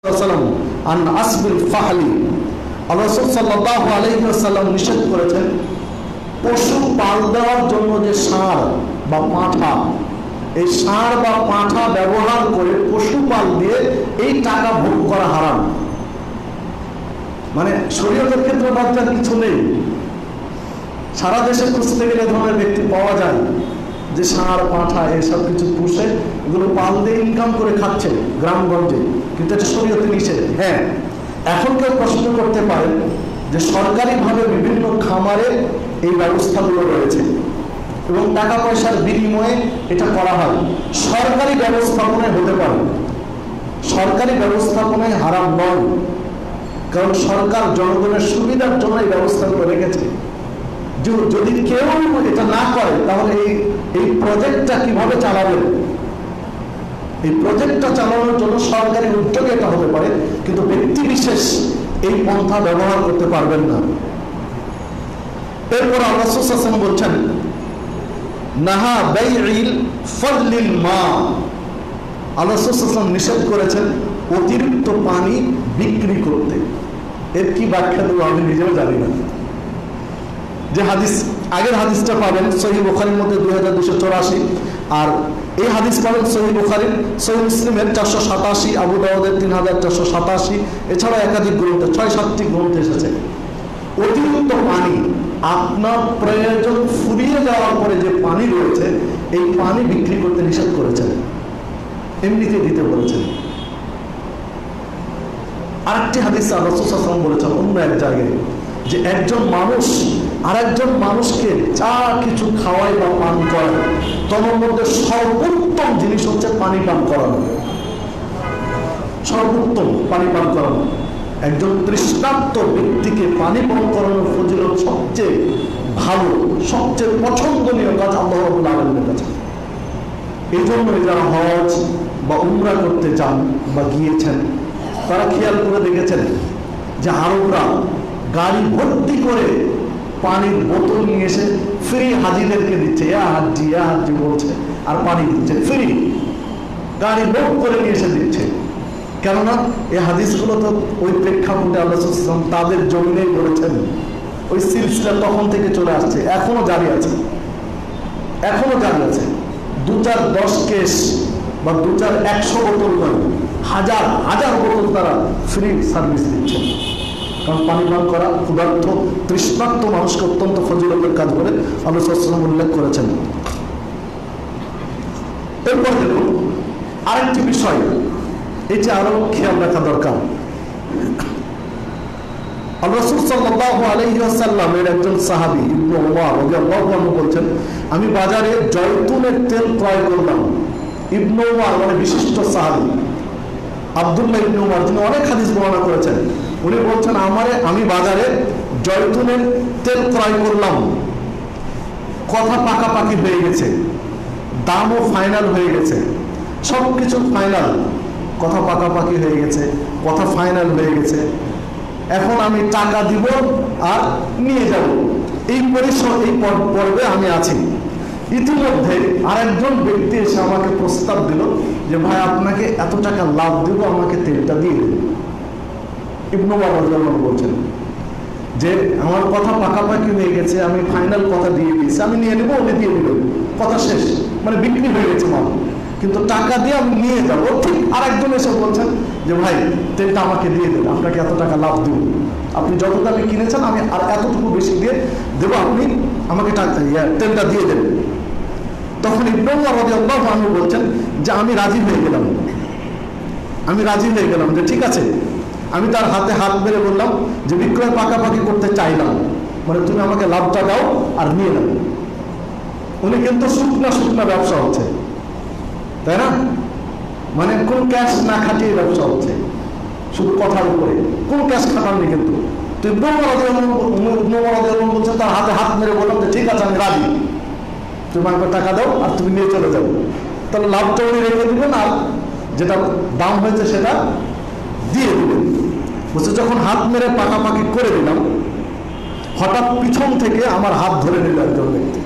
আন আসবিল ফাহলি। আল্লাহ রাসূল সাল্লাল্লাহু আলাইহি ওয়াসাল্লাম নিষেধ করেছেন পশু পাল দেওয়ার জন্য যে ষাঁড় বা পাঁঠা, এই ষাঁড় বা পাঁঠা ব্যবহার করে পশু পাল দিয়ে এই টাকা ভোগ করা হারাম। মানে শরীয়তের ক্ষেত্রে বাচ্চার কিছু নেই। সারা দেশে খুঁজতে গেলে ধরনের ব্যক্তি পাওয়া যায় যে ষাঁড় পাঁঠা এসব কিছু পুষে এগুলো পাল দিয়ে ইনকাম করে খাচ্ছে গ্রামগঞ্জে, কিন্তু এটা শরীয়তে নিষেধ। হ্যাঁ, এখন কেউ প্রশ্ন করতে পারেন যে সরকারিভাবে বিভিন্ন খামারে এই ব্যবস্থাগুলো রয়েছে এবং টাকা পয়সার বিনিময়ে এটা করা হয়। সরকারি ব্যবস্থাপনায় হতে পারে, সরকারি ব্যবস্থাপনায় হারাম নয়, কারণ সরকার জনগণের সুবিধার জন্য এই ব্যবস্থাগুলো রেখেছে। যদি কেউ এটা না করে তাহলে এই প্রজেক্টটা কিভাবে চালাবেন? এই প্রজেক্টটা চালানোর জন্য সরকারি উদ্যোগে এটা হতে পারে, কিন্তু ব্যক্তি বিশেষ এই পন্থা ব্যবহার করতে পারবেন না। এরপর আল্লাহ রাসূল সাল্লাল্লাহু আলাইহি ওয়াসাল্লাম বলছেন নাহা বাইইল ফাদলিল মা। আল্লাহ রাসূল সাল্লাল্লাহু আলাইহি ওয়াসাল্লাম নিষেধ করেছেন অতিরিক্ত পানি বিক্রি করতে। এর কি ব্যাখ্যা দেবো আমি নিজেও জানি না। যে হাদিস, আগের হাদিসটা পাবেন সহিহ বুখারীর মধ্যে 2284, আর এই হাদিস পাবেন সহিহ বুখারীর, সহিহ মুসলিমের 487, আবু দাউদের 3487, এছাড়া একাধিক গ্রন্থে 6-7টি গ্রন্থে এসেছে। অতিরিক্ত পানি, আপনার প্রয়োজন ফুরিয়ে যাওয়ার পরে যে পানি রয়েছে এই পানি বিক্রি করতে নিষেধ করেছেন, এমনিতে দিতে বলেছেন। আরেকটি হাদিস রাসূল সাল্লাল্লাহু আলাইহি ওয়াসাল্লাম বলেছেন অন্য এক জায়গায় যে একজন মানুষ আরেকজন মানুষকে যা কিছু খাওয়ায় বা পান করায় তার মধ্যে সর্বোত্তম জিনিস হচ্ছে পানি পান করানো। সর্বোত্তম পানি পান করানো। একজন তৃষ্ণার্ত ব্যক্তিকে পানি পান করানোর ফজিলত সবচেয়ে ভালো, সবচেয়ে পছন্দনীয় কাজ আল্লাহ রাব্বুল আলামিনের কাছে। এই জন্য যারা হজ বা উমরা করতে যান বা গিয়েছেন তারা খেয়াল করে দেখেছেন যে আরবরা গাড়ি ভর্তি করে পানির বোতল নিয়ে এসে ফ্রি হাজিদেরকে দিচ্ছে, হাজি বলছে আর পানি দিচ্ছে ফ্রি, গাড়ি লোড করে নিয়ে এসে দিচ্ছে। কেননা এই হাদিসগুলো তো ওই প্রেক্ষাপটে আল্লাহ রাসূল সাল্লাল্লাহু আলাইহি ওয়াসাল্লাম তাদের জমিনেই বলেছেন। ওই সিলসিলা তখন থেকে চলে আসছে, এখনো জারি আছে, এখনো জারি আছে। 2-4-10 কেস বা 2-4-100 বোতল নয়, হাজার হাজার বোতল তারা ফ্রি সার্ভিস দিচ্ছে। কারণ পানি পান করা ক্ষুধার্ত তৃষ্ণার্ত মানুষকে অত্যন্ত ফজিলতের কাজ বলে আল্লাহ সাল্লাল্লাহু আলাইহি ওয়াসাল্লাম উল্লেখ করেছেন। এরপর দেখুন আরেকটি বিষয়, এটি আরো খেয়াল রাখা দরকার। আল্লাহ রাসূল সাল্লাল্লাহু আলাইহি ওয়াসাল্লামের একজন সাহাবী ইবনে উমর রাদিয়াল্লাহু আনহু বলছেন আমি বাজারে জয়তুনের তেল ক্রয় করলাম। ইবনে উমর মানে বিশিষ্ট সাহাবী আব্দুল্লাহ ইবনে উমর, যিনি অনেক হাদিস বর্ণনা করেছেন, উনি বলছেন আমি বাজারে জয়তুনের তেল ক্রয় করলাম, কথা পাকাপাকি হয়ে গেছে, দামও ফাইনাল হয়ে গেছে, সব কিছু ফাইনাল, কথা পাকাপাকি হয়ে গেছে, কথা ফাইনাল হয়ে গেছে। এখন আমি টাকা দিব আর নিয়ে যাব, এই পর্বে আমি আছি। ইতিমধ্যে আরেকজন ব্যক্তি এসে আমাকে প্রস্তাব দিল যে ভাই আপনাকে এত টাকা লাভ দেব, আমাকে তেলটা দিয়ে দেব। ইবনে উমর রাদিয়াল্লাহু আনহু বলছেন যে আমার কথা পাকাপাকি হয়ে গেছে, আমি ফাইনাল কথা দিয়ে দিয়েছি, আমি নিয়ে নেবো, উনি দিয়ে দিবেন, কথা শেষ, মানে বিক্রি হয়ে গেছে মাল, কিন্তু টাকা দিয়ে আমি নিয়ে যাবো। ঠিক আরেকজন এসে বলছেন যে ভাই তেলটা আমাকে দিয়ে দেন, আপনাকে এত টাকা লাভ দেব, আপনি যত দামে কিনেছেন আমি আর এতটুকু বেশি দিয়ে দেবো, আপনি আমাকে তেলটা দিয়ে দেবেন। তখন ইবনে উমর রাদিয়াল্লাহু আনহু বলছেন যে আমি রাজি হয়ে গেলাম, আমি রাজি হয়ে গেলাম যে ঠিক আছে। আমি তার হাতে হাত মেরে বললাম যে বিক্রয় পাকাপাকি করতে চাইলাম, মানে তুমি আমাকে লাভটা দাও আর নিয়ে নাও। উনি কিন্তু শুকনা ব্যবসা হচ্ছে, তাই না? মানে কোন ক্যাশ না খাটিয়ে ব্যবসা হচ্ছে, শুধু কথার উপরে, কোন ক্যাশ খাটাননি। কিন্তু ইবনে উমর রাদিয়াল্লাহু আনহু বলছেন তার হাতে হাত মেরে বললাম যে ঠিক আছে আমি রাজি, তুমি আমাকে টাকা দাও আর তুমি নিয়ে চলে যাও। তাহলে লাভটা উনি রেখে দিবেন আর যেটা দাম হয়েছে সেটা দিয়ে দিবেন। বলছে যখন হাত মেরে পাকাপাকি করে দিলাম, হঠাৎ পিছন থেকে আমার হাত ধরে নিল একজন ব্যক্তি।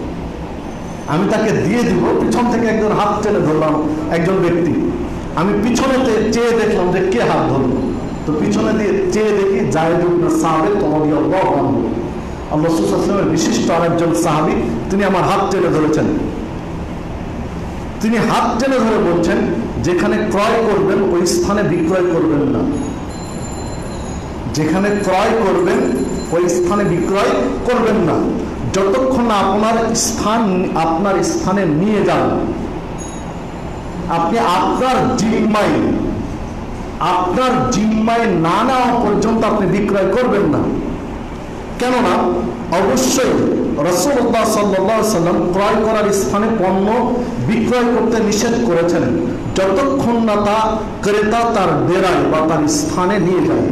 আমি তাকে দিয়ে দিব, পিছন থেকে একজন হাত টেনে ধরলাম একজন ব্যক্তি। আমি পিছনেতে চেয়ে দেখলাম যে কে হাত ধরলো। তো পিছনে দিয়ে চেয়ে দেখি জায়েদ ইবনে সাবিত রাদিয়াল্লাহু আনহু, আল্লাহ রাসূল সাল্লাল্লাহু আলাইহি ওয়াসাল্লামের বিশিষ্ট আরেকজন সাহাবী, তিনি আমার হাত টেনে ধরেছেন। তিনি হাত টেনে ধরে বলছেন, যেখানে ক্রয় করবেন ওই স্থানে বিক্রয় করবেন না, যেখানে ক্রয় করবেন ওই স্থানে বিক্রয় করবেন না, যতক্ষণ না আপনার স্থানে নিয়ে যান। আপনি আপনার জিম্মায় না নেওয়া পর্যন্ত আপনি বিক্রয় করবেন না। কেননা অবশ্যই রাসূলুল্লাহ সাল্লাল্লাহু আলাইহি ওয়াসাল্লাম ক্রয় করার স্থানে পণ্য বিক্রয় করতে নিষেধ করেছেন যতক্ষণ না তা ক্রেতা তার ডেরায় বা তার স্থানে নিয়ে যায়।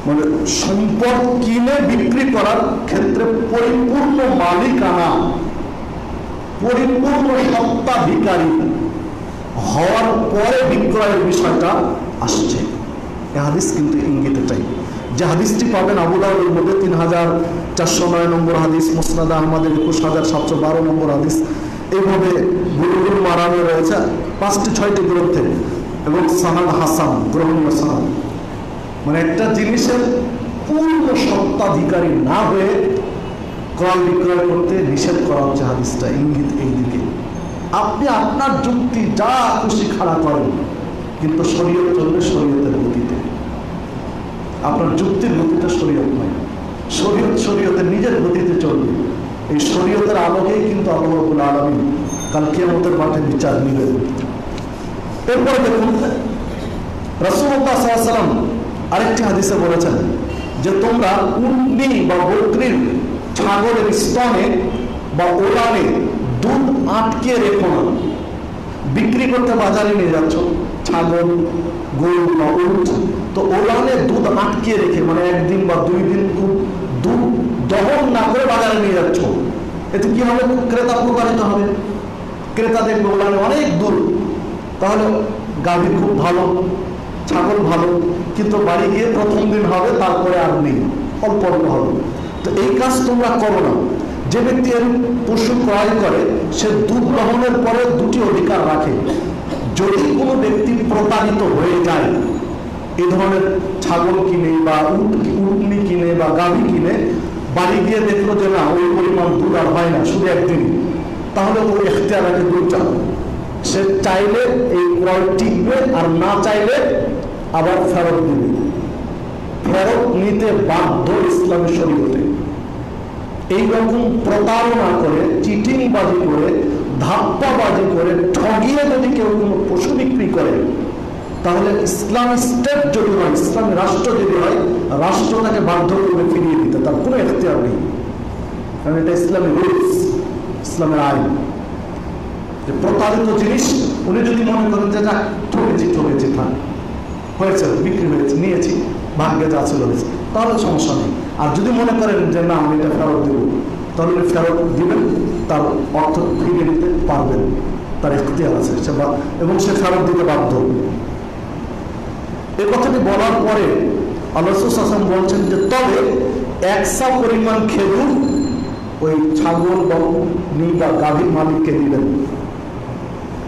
মানে সম্পদ কিনে বিক্রি করার ক্ষেত্রে পরিপূর্ণ মালিকানা, পরিপূর্ণ সত্ত্বাধিকারী হওয়ার পরে বিক্রয়ের বিষয়টা আসছে। এই হাদিস কিন্তু ইঙ্গিত এটাই। যে হাদিসটি পাবেন আবু দাউদের মধ্যে 3409 নম্বর হাদিস, মুসনাদ আহমদের 21712 নম্বর হাদিস, এইভাবে বুলুগুল মারামে রয়েছে 5-6টি গ্রন্থে, এবং সানাদ হাসান, গ্রহণীয় সানাদ। মানে একটা জিনিসের পূর্ণ সত্ত্বাধিকারী না হয়ে ক্রয় বিক্রয় করতে নিষেধ করা হচ্ছে। হাদিসটা ইঙ্গিত এই দিকে। আপনি আপনার যুক্তি যা খুশি খাড়া করেন, কিন্তু শরীয়ত চলবে শরীয়তের গতিতে। আপনার যুক্তির গতিটা শরীয়ত নয়, শরীয়তের নিজের গতিতে চলবে। এই শরীয়তের আলোকেই কিন্তু আল্লাহ রাব্বুল আলামিন কাল কিয়ামতের মাঠে বিচার নেবেন। এরপরে দেখুন রাসূলুল্লাহ সাল্লাল্লাহু আলাইহি ওয়াসাল্লাম আরেকটি হাদিসে বলেছেন যে তোমরা উটনি বা বকরির, ছাগলের স্তনে বা ওলানে দুধ আটকে রেখো না। বিক্রি করতে বাজারে নিয়ে যাচ্ছ ছাগল, গরু বা উট, তো ওলানে দুধ আটকে রেখে, মানে 1 দিন বা 2 দিন দুধ দহন না করে বাজারে নিয়ে যাচ্ছ, এতে কি হবে? ক্রেতা প্রতারিত হবে। ক্রেতা দেখবে ওলানে অনেক দুধ, তাহলে গাভী খুব ভালো, ছাগল ভালো, কিন্তু বাড়ি গিয়ে প্রথম দিন হবে, তারপরে আর নেই, অল্প অল্প হবে। তো এই কাজ তোমরা করো না। যে ব্যক্তি এর পশু ক্রয় করে সে দুধ গ্রহণের পরে 2টি অধিকার রাখে। যদি কোনো ব্যক্তি প্রতারিত হয়ে যায়, এই ধরনের ছাগল কিনে বা উটনি কিনে বা গাভী কিনে বাড়ি গিয়ে দেখলো যে না ওই পরিমাণ দুধ আর হয় না, শুধু একদিন, তাহলে ওই এখতিয়ার রাখে দুধটা। সে চাইলে এই ক্রয় টিকবে, আর না চাইলে আবার ফেরত দিবে। ফেরত নিতে বাধ্য ইসলামের শরীয়তে। এইরকম প্রতারণা করে, চিটিংবাজি করে, ধাপ্পাবাজি করে, ঠগিয়ে যদি কেউ কোনো পশু বিক্রি করে, তাহলে ইসলামী স্টেট যদি হয়, ইসলামী রাষ্ট্র যদি হয়, রাষ্ট্র তাকে বাধ্য করে ফিরিয়ে দিতে, তার কোনো এখতিয়ার নেই। কারণ এটা ইসলামী রুলস, ইসলামের আইন। যে প্রতারিত জিনিস উনি যদি মনে করেন যে না ঠকেছি থাক, হয়েছে, বিক্রি হয়েছে, নিয়েছি, ভাগ্যে যা ছিল হয়েছে, তাহলে সমস্যা নেই। আর যদি মনে করেন যে না আমি এটা ফেরত দেব, তাহলে উনি ফেরত দিবেন, তার অর্থ ফিরিয়ে দিতে পারবেন, তার এখতিয়ার আছে, এবং সে ফেরত দিতে বাধ্য। এই কথাটি বলার পরে আল্লাহ রাসূল সাল্লাল্লাহু আলাইহি ওয়াসাল্লাম বলছেন যে তবে 100 পরিমাণ খেজুর ওই ছাগল বা উটনি বা গাভীর মালিককে দিবেন।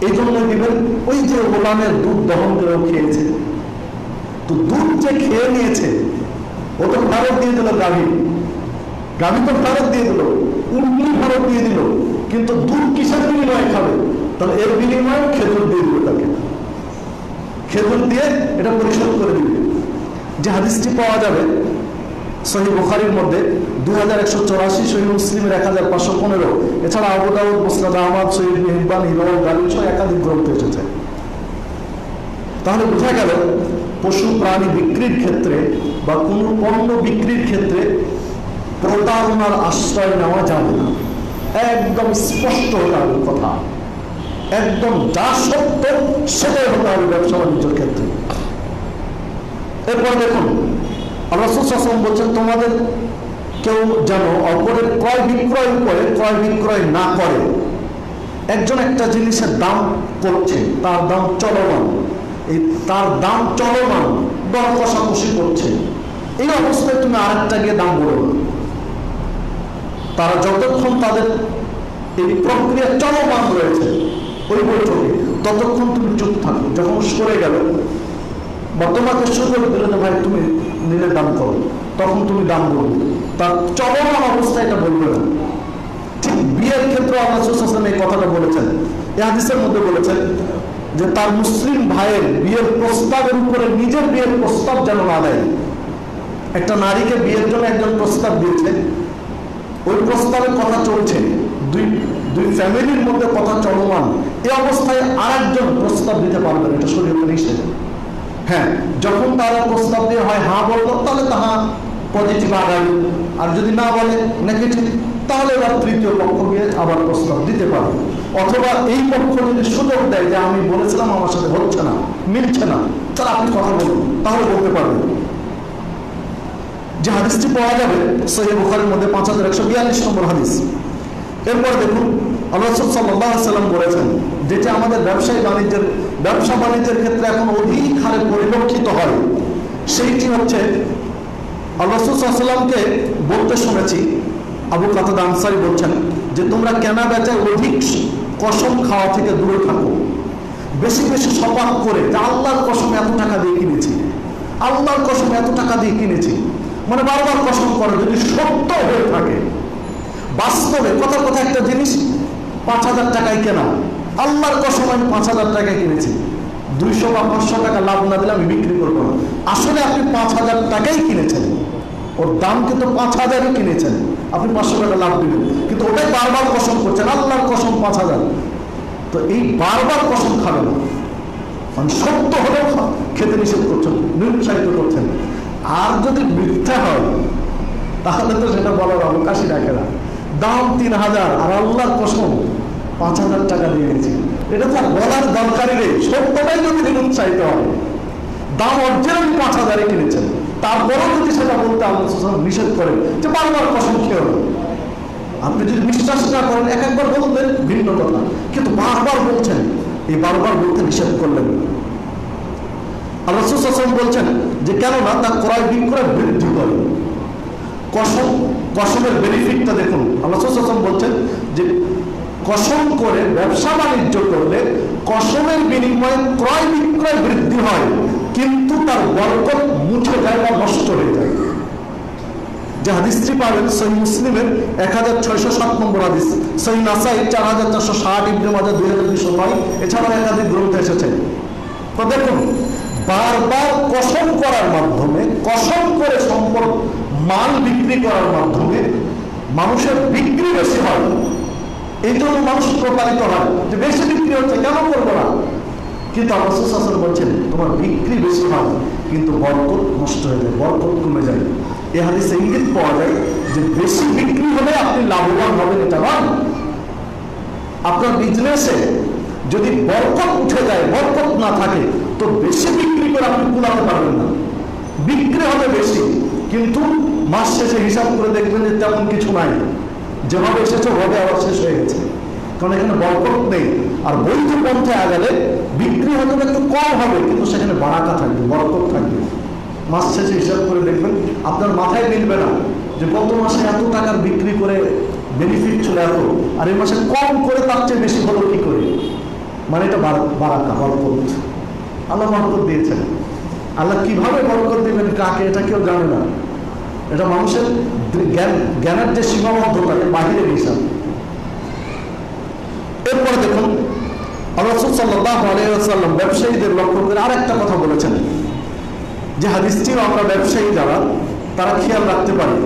এই জন্য দিবেন, ওই যে ওলানের দুধ দহন করে খেয়েছে, তো দুধ যে খেয়ে নিয়েছে ও তো ফেরত দিয়ে দিল, গাভী তো ফেরত দিয়ে দিল, উটনি ফেরত দিয়ে দিল, কিন্তু দুধ কিসের বিনিময়ে খাবে? তাহলে এর বিনিময়ে খেজুর দিয়ে দিল, তাকে খেজুর দিয়ে এটা পরিশোধ করে দিবে। যে হাদিসটি পাওয়া যাবে সহিহ বুখারীর মধ্যে 2184, সহিহ মুসলিমের 1515, এছাড়া আবু দাউদ, মুসনাদ আহমদ, সহিহ ইবনে হিব্বান, হিলাল গালিব সহ একাধিক গ্রন্থ এসেছে। তাহলে বোঝা গেল পশু প্রাণী বিক্রির ক্ষেত্রে বা কোনো পণ্য বিক্রির ক্ষেত্রে প্রতারণার আশ্রয় নেওয়া যাবে না। একদম স্পষ্ট হতে হবে কথা, একদম যা সত্য সেটাই হতে হবে ব্যবসা বাণিজ্যের ক্ষেত্রে। এরপর দেখুন আল্লাহ রাসূল সাল্লাল্লাহু আলাইহি ওয়াসাল্লাম বলছেন তোমাদের কেউ যেন অপরের ক্রয় বিক্রয় করে ক্রয় বিক্রয় না করে। একজন একটা জিনিসের দাম করছে, তার দাম চলমান, এই তার দাম চলমান, দর কষাকষি করছে, এই অবস্থায় তুমি আরেকটা গিয়ে দাম বলো না। তারা যতক্ষণ তাদের এই প্রক্রিয়া চলমান রয়েছে ওই বৈঠকে, ততক্ষণ তুমি চুপ থাকো। যখন সরে গেল, বা তোমাকে সুযোগ দিলে যে ভাই তুমি নিলে দাম করো, তখন তুমি দাম বলবে, তার চলমান অবস্থায় এটা বলবে না। ঠিক বিয়ের ক্ষেত্রে আল্লাহ রাসূল সাল্লাল্লাহু আলাইহি ওয়াসাল্লাম এই কথাটা বলেছেন। এই হাদিসের মধ্যে বলেছেন যে তার মুসলিম ভাইয়ের বিয়ের প্রস্তাবের উপরে নিজের বিয়ের প্রস্তাব যেন না দেয়। একটা নারীকে বিয়ের জন্য একজন প্রস্তাব দিয়েছে, ওই প্রস্তাবের কথা চলছে, দুই ফ্যামিলির মধ্যে কথা চলমান, এই অবস্থায় আরেকজন প্রস্তাব দিতে পারবে না, এটা শরীয়তে নিষেধ। হ্যাঁ, যখন তারা প্রস্তাব দিয়ে হয় হ্যাঁ বললো, তাহলে তাহা পজিটিভ আগামী, আর যদি না বলে নেগেটিভ, তাহলে এবার তৃতীয় পক্ষ গিয়ে আবার প্রস্তাব দিতে পারবে। অথবা এই পক্ষ যদি সুযোগ দেয় যে আমি বলেছিলাম আমার সাথে হচ্ছে না, মিলছে না, তাহলে আপনি কথা বলুন, তাহলে বলতে পারবেন। যে হাদিসটি পাওয়া যাবে সহিহ বুখারীর মধ্যে 5142 নম্বর হাদিস। এরপর দেখুন আল্লাহ রাসূল সাল্লাল্লাহু আলাইহি ওয়াসাল্লাম বলেছেন, যেটা আমাদের ব্যবসা বাণিজ্যের ক্ষেত্রে এখন অধিক হারে পরিলক্ষিত হয়, সেইটি হচ্ছে আল্লাহ রাসূল সাল্লাল্লাহু আলাইহি ওয়াসাল্লামকে বলতে শুনেছি, আবু কাতাদা আনসারী বলছেন যে তোমরা কেনা বেচায় অধিক কসম খাওয়া থেকে দূরে থাকো। বেশি বেশি শপথ করে যে আল্লাহর কসম এত টাকা দিয়ে কিনেছি, আল্লাহর কসম এত টাকা দিয়ে কিনেছি, মানে বারবার কসম করে, যদি সত্য হয়ে থাকে। বাস্তবে কথা একটা জিনিস 5,000 টাকায় কেনা, আল্লাহর কসম আমি 5,000 টাকায় কিনেছি, 200 বা 500 টাকা লাভ না দিলে আমি বিক্রি করবো না। আসলে আপনি 5,000 টাকাই কিনেছেন, ওর দাম কিন্তু 5,000ই কিনেছেন, আপনি 500 টাকা লাভ দিবেন, কিন্তু ওটাই বারবার কসম করছেন, আল্লাহর কসম 5,000। তো এই বারবার কসম খাবেন না, মানে সত্য হলেও খেতে নিষেধ করছেন, নিরুৎসাহিত করছেন। আর যদি মিথ্যা হয় তাহলে তো সেটা বলার অবকাশই রাখে না। দাম 3,000 আর আল্লাহর কসম 5,000 টাকা দিয়েছি, এটা তো বলার দরকারই নেই। সত্যটাই যদি নিরুৎসাহিত হয়, দাম অরিজিনাল 5,000-এ কিনেছেন, তারপরেও যদি সেটা বলতে আল্লাহ নিষেধ করেন যে বারবার কসম খেয়ে হবে, আপনি যদি বিশ্বাস না করেন একবার বলবেন ভিন্ন কথা, কিন্তু বারবার বলছেন, এই বারবার বলতে নিষেধ করলেন। আল্লাহ রাসূল সাল্লাল্লাহু আলাইহি ওয়াসাল্লাম বলছেন যে কেননা তা ক্রয় বিক্রয় বৃদ্ধি করে। কসমের বেনিফিটটা দেখুন, আল্লাহ রাসূল সাল্লাল্লাহু আলাইহি ওয়াসাল্লাম বলছেন যে কসম করে ব্যবসা বাণিজ্য করলে কসমের বিনিময়ে ক্রয় বিক্রয় বৃদ্ধি হয়, কিন্তু তার বরকত মুছে যায় বা নষ্ট হয়ে যায়। যে হাদিসটি পাবেন সহিহ মুসলিমের 1607 নম্বর হাদিস, সহিহ নাসাই 4460, ইবনে মাজাহ 2209, এছাড়াও একাধিক গ্রন্থে এসেছে। তো দেখুন, বারবার কসম করার মাধ্যমে, কসম করে সম্পদ মাল বিক্রি করার মাধ্যমে মানুষের বিক্রি বেশি হয়। এই জন্য মানুষ প্রতারিত হয় যে বেশি বিক্রি হচ্ছে, কেন করবো না। কিন্তু আল্লাহ রাসূল সাল্লাল্লাহু আলাইহি ওয়াসাল্লাম বলছেন তোমার বিক্রি বেশি হয় কিন্তু বরকত নষ্ট হয়ে যায়, বরকত কমে যায়। এই হাদিসে ইঙ্গিত পাওয়া যায় যে বেশি বিক্রি হলে আপনি লাভবান হবেন, এটা নয়। আপনার বিজনেসে যদি বরকত উঠে যায়, বরকত না থাকে, তো বেশি বিক্রি করে আপনি কুলাতে পারবেন না। বিক্রি হবে বেশি, কিন্তু মাস শেষে হিসাব করে দেখবেন যে তেমন কিছু নাই, যেভাবে এসেছে ওভাবে আবার শেষ হয়ে গেছে, কারণ এখানে বরকত নেই। আর বৈধ পন্থায় আগালে বিক্রি হয়তো একটু কম হবে, কিন্তু সেখানে বারাকা থাকবে, বরকত থাকবে। মাস শেষে হিসাব করে দেখবেন আপনার মাথায় মিলবে না যে গত মাসে এত টাকার বিক্রি করে বেনিফিট চলে এত, আর এই মাসে কম করে তার চেয়ে বেশি হলো কি করে, মানে এটা বারাকা, বরকত। আল্লাহ বরকত দিয়েছেন। আল্লাহ কিভাবে বরকত দিবেন কাকে, এটা কেউ জানে না। এটা মানুষের জ্ঞানের যে সীমাবদ্ধতা, বাহিরে হিসাব। এরপরে দেখুন আল্লাহ রাসূল সাল্লাল্লাহু আলাইহি ওয়াসাল্লাম ব্যবসায়ীদের লক্ষ্য করে আরেকটা কথা বলেছেন, যে হাদিসটিও আমরা ব্যবসায়ী যারা তারা খেয়াল রাখতে পারি।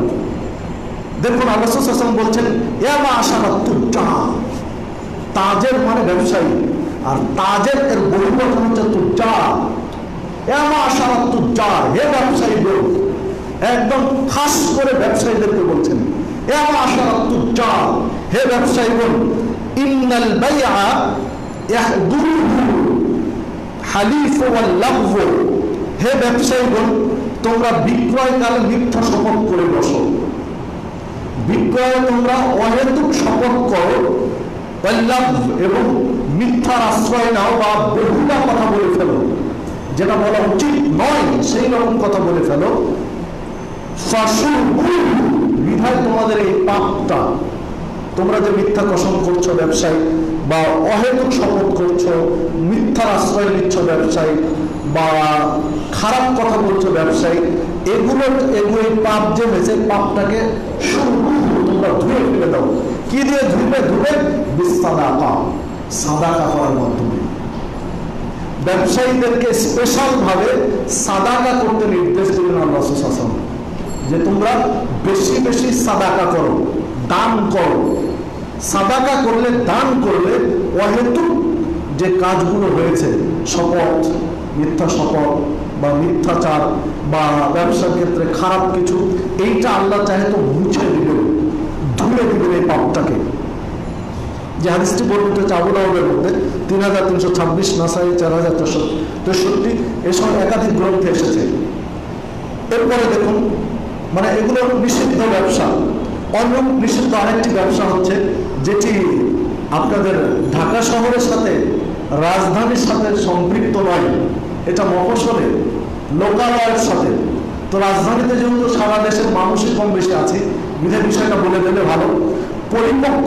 দেখুন আল্লাহ রাসূল সাল্লাল্লাহু আলাইহি ওয়াসাল্লাম বলছেন ইয়া মা'শারাত তুজ্জার, তাজের মানে ব্যবসায়ী, আর তাজের এর বহুবচন হচ্ছে তুজ্জার। ইয়া মা'শারাত তুজ্জার, হে ব্যবসায়ীগণ, একদম খাস করে ব্যবসায়ীদেরকে বলছেন ইয়া মা'শারাত তুজ্জার, হে ব্যবসায়ীগণ, ইন্নাল বাই'a ইয়াহদুরুহু হালিফ ওয়াল লাগব, হে ব্যবসায়ীগণ, তোমরা বিক্রয়কালে মিথ্যা শপথ করে বসো, বিক্রয়ে তোমরা অহেতুক শপথ করো, এবং মিথ্যার আশ্রয় নাও বা বহুলা কথা বলে ফেলো, যেটা বলা উচিত নয় সেই রকম কথা বলে ফেলো। বিধায় তোমাদের এই পাপটা, তোমরা যে মিথ্যা কসম করছো ব্যবসায়, বা অহেতুক শপথ করছো, মিথ্যার আশ্রয় নিচ্ছ ব্যবসায়ী, বা খারাপ কথা বলছো ব্যবসায়ী, এগুলো এই পাপ যে হয়েছে, পাপটাকে তোমরা ধুয়ে ফেলে দাও। কি দিয়ে ধুবে? বিসাদাকা, সাদাকা করার মাধ্যমে। ব্যবসায়ীদেরকে স্পেশাল ভাবে সাদাকা করতে নির্দেশ দিলেন আল্লাহ রাসূল সাল্লাল্লাহু আলাইহি ওয়াসাল্লাম, যে তোমরা বেশি বেশি সাদাকা করো, দান করো। সাদাকা করলে, দান করলে অহেতুক যে কাজগুলো হয়েছে, শপথ, মিথ্যা শপথ বা মিথ্যাচার বা ব্যবসার ক্ষেত্রে খারাপ কিছু, এইটা আল্লাহ চাহে তো মুছে দিবেন, ধুয়ে দিবেন এই পাপটাকে। যে হাদিসটি বর্ণিত হচ্ছে আবু দাউদের মধ্যে 3326, নাসাই 4463, এই সময় একাধিক গ্রন্থে এসেছে। এরপরে দেখুন, মানে এগুলো নিষিদ্ধ ব্যবসা। অন্য নিষিদ্ধ আরেকটি ব্যবসা হচ্ছে, যেটি আপনাদের ঢাকা শহরের সাথে, রাজধানীর সাথে সম্পৃক্ত নয়, এটা মফস্বলে লোকালয়ের সাথে। তো রাজধানীতে যেহেতু সারা দেশের মানুষই কম বেশি আছে, বিধায় বিষয়টা বলে দিলে ভালো। পরিপক্ক